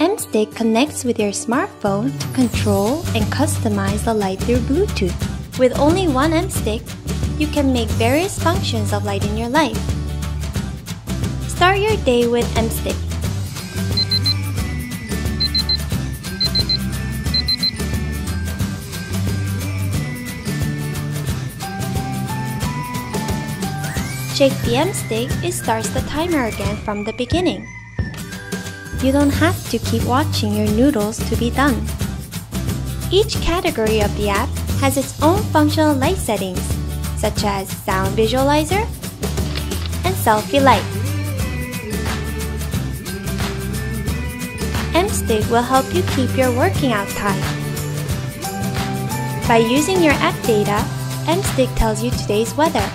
Mstick connects with your smartphone to control and customize the light through Bluetooth. With only one Mstick, you can make various functions of light in your life. Start your day with Mstick. Shake the Mstick, it starts the timer again from the beginning. You don't have to keep watching your noodles to be done. Each category of the app has its own functional light settings, such as sound visualizer and selfie light. Mstick will help you keep your working out time. By using your app data, Mstick tells you today's weather.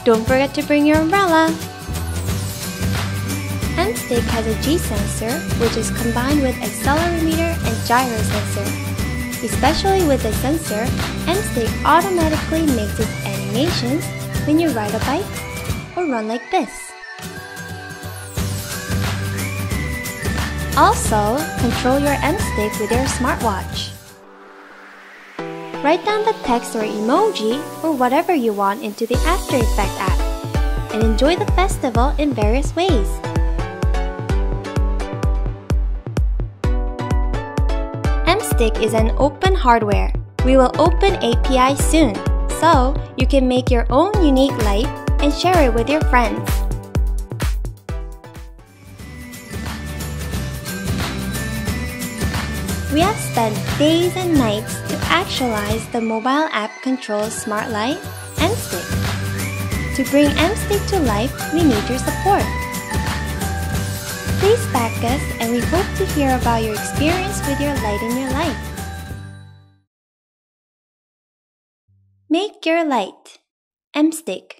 Don't forget to bring your umbrella! Mstick has a G sensor, which is combined with accelerometer and gyro sensor. Especially with the sensor, Mstick automatically makes its animations when you ride a bike or run like this. Also, control your Mstick with your smartwatch. Write down the text or emoji or whatever you want into the After Effects app and enjoy the festival in various ways. Mstick is an open hardware. We will open API soon, so you can make your own unique light and share it with your friends. We have spent days and nights to actualize the mobile app control smart light, Mstick. To bring Mstick to life, we need your support. Please back us, and we hope to hear about your experience with your light in your life. Make your light, Mstick.